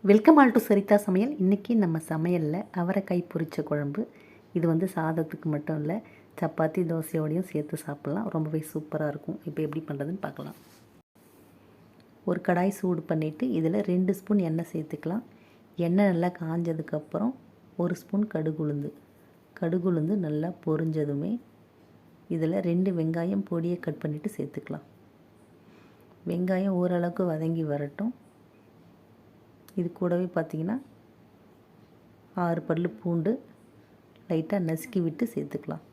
Welcome all to சரிதா சமையல். இன்றைக்கி நம்ம சமையலில் அவரைக்காய் பொரிச்ச குழம்பு. இது வந்து சாதத்துக்கு மட்டும் இல்லை, சப்பாத்தி தோசையோடையும் சேர்த்து சாப்பிட்லாம். ரொம்பவே சூப்பராக இருக்கும். இப்போ எப்படி பண்ணுறதுன்னு பார்க்கலாம். ஒரு கடாய் சூடு பண்ணிவிட்டு இதில் 2 ஸ்பூன் எண்ணெய் சேர்த்துக்கலாம். எண்ணெய் நல்லா காஞ்சதுக்கப்புறம் 1 ஸ்பூன் கடுகுளுந்து நல்லா பொரிஞ்சதுமே இதில் 2 வெங்காயம் பொடியை கட் பண்ணிவிட்டு சேர்த்துக்கலாம். வெங்காயம் ஓரளவுக்கு வதங்கி வரட்டும். இது கூடவே பார்த்திங்கன்னா 6 பல் பூண்டு லைட்டாக நசுக்கி விட்டு சேர்த்துக்கலாம்.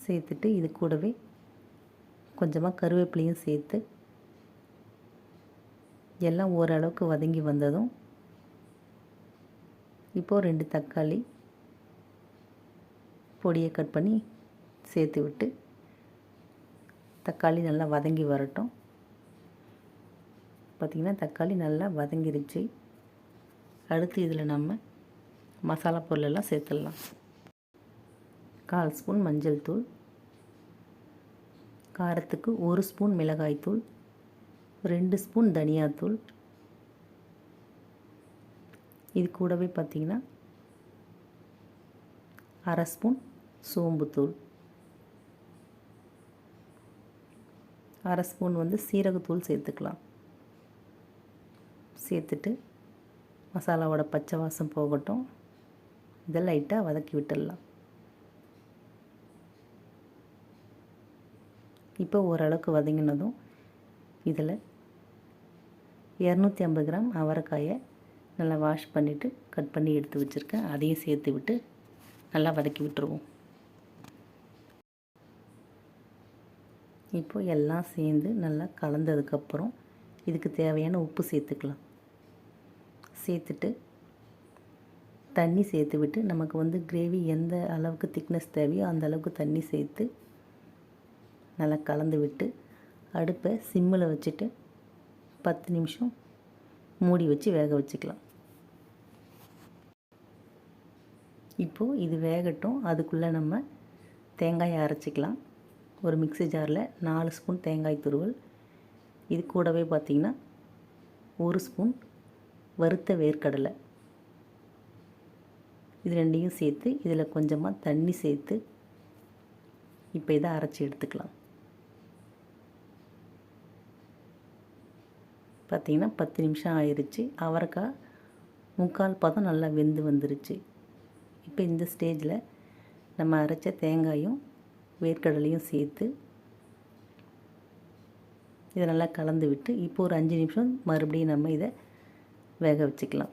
சேர்த்துட்டு இது கூடவே கொஞ்சமாக கருவேப்பிலையும் சேர்த்து எல்லாம் ஓரளவுக்கு வதங்கி வந்ததும் இப்போது 2 தக்காளி பொடியை கட் பண்ணி சேர்த்து விட்டு தக்காளி நல்லா வதங்கி வரட்டும். பார்த்திங்கன்னா தக்காளி நல்லா வதங்கிருச்சு. அடுத்து இதில் நம்ம மசாலா பொருளெல்லாம் சேர்த்துடலாம். 1/4 ஸ்பூன் மஞ்சள் தூள், காரத்துக்கு 1 ஸ்பூன் மிளகாய்த்தூள், 2 ஸ்பூன் தனியாத்தூள், இது கூடவே பார்த்திங்கன்னா 1/2 ஸ்பூன் சோம்புத்தூள், 1/2 ஸ்பூன் வந்து சீரகத்தூள் சேர்த்துக்கலாம். சேர்த்துட்டு மசாலாவோட பச்சை வாசம் போகட்டும். இதை லைட்டாக வதக்கி விட்டுடலாம். இப்போ ஓரளவுக்கு வதங்கினதும் இதில் 250 கிராம் அவரைக்காயை நல்லா வாஷ் பண்ணிவிட்டு கட் பண்ணி எடுத்து வச்சுருக்கேன். அதையும் சேர்த்து விட்டு நல்லா வதக்கி விட்டுருவோம். இப்போ எல்லாம் சேர்ந்து நல்லா கலந்ததுக்கப்புறம் இதுக்கு தேவையான உப்பு சேர்த்துக்கலாம். சேர்த்துட்டு தண்ணி சேர்த்து விட்டு நமக்கு வந்து கிரேவி எந்த அளவுக்கு திக்னஸ் தேவையோ அந்த அளவுக்கு தண்ணி சேர்த்து நல்லா கலந்து விட்டு அடுப்பை சிம்மில் வச்சுட்டு 10 நிமிஷம் மூடி வச்சு வேக வச்சுக்கலாம். இப்போது இது வேகட்டும். அதுக்குள்ளே நம்ம தேங்காயை அரைச்சிக்கலாம். ஒரு மிக்ஸி ஜாரில் 4 ஸ்பூன் தேங்காய் துருவல், இது கூடவே பார்த்திங்கன்னா 1 ஸ்பூன் வறுத்த வேர்க்கடலை, இது ரெண்டையும் சேர்த்து இதில் கொஞ்சமாக தண்ணி சேர்த்து இப்போ இதை அரைச்சி எடுத்துக்கலாம். பார்த்திங்கன்னா 10 நிமிஷம் ஆயிடுச்சு. அவரைக்காய் 3/4 பதம் நல்லா வெந்து வந்துருச்சு. இப்போ இந்த ஸ்டேஜில் நம்ம அரைச்ச தேங்காயும் வேர்க்கடலையும் சேர்த்து இதை நல்லா கலந்து விட்டு இப்போ ஒரு 5 நிமிஷம் மறுபடியும் நம்ம இதை வேக வச்சுக்கலாம்.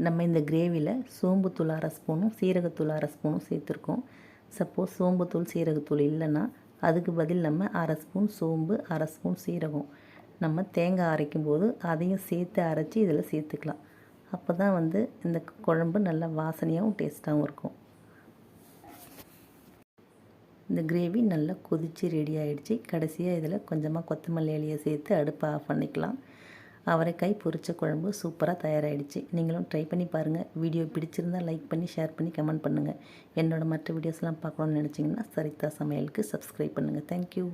நம்ம இந்த கிரேவியில் சோம்புத்தூள் 1/2 ஸ்பூனும் சீரகத்தூள் 1/2 ஸ்பூனும் சேர்த்துருக்கோம். சப்போஸ் சோம்புத்தூள் சீரகத்தூள் இல்லைன்னா அதுக்கு பதில் நம்ம 1/2 ஸ்பூன் சோம்பு 1/2 ஸ்பூன் சீரகம் நம்ம தேங்காய் அரைக்கும் போது அதையும் சேர்த்து அரைச்சி இதில் சேர்த்துக்கலாம். அப்போ தான் வந்து இந்த குழம்பு நல்லா வாசனையாகவும் டேஸ்ட்டாகவும் இருக்கும். இந்த கிரேவி நல்லா கொதித்து ரெடி ஆகிடுச்சு. கடைசியாக இதில் கொஞ்சமாக கொத்தமல்லி இலையை சேர்த்து அடுப்பை ஆஃப் பண்ணிக்கலாம். அவரைக்காய் பொரிச்ச குழம்பு சூப்பராக தயாராகிடுச்சு. நீங்களும் ட்ரை பண்ணி பாருங்கள். வீடியோ பிடிச்சிருந்தால் லைக் பண்ணி ஷேர் பண்ணி கமெண்ட் பண்ணுங்கள். என்னோடய மற்ற வீடியோஸ்லாம் பார்க்கணுன்னு நினச்சிங்கன்னா சரிதா சமையலுக்கு சப்ஸ்கிரைப் பண்ணுங்கள். தேங்க்யூ.